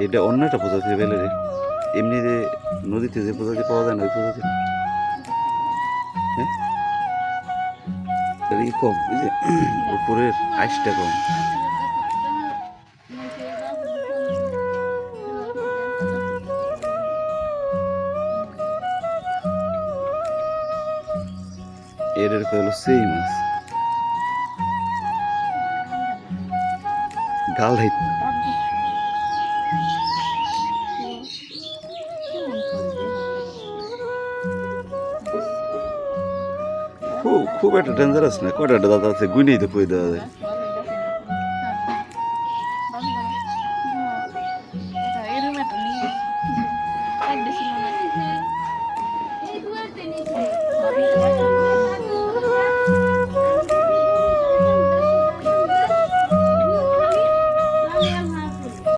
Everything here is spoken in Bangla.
এটা অন্য একটা প্রজাতি বেলে রে, এমনি যে নদীতে যে প্রজাতি পাওয়া যায় না ওই প্রজাতি। হ্যাঁ এই কম, এই যে উপরের আইসটা কম। এর হলো সেই মাছ গাল হাইট। খুব খুব একটা ডেঞ্জারাস না, কয়টা দাদা আছে গুনেই তো কই দেওয়া যায়।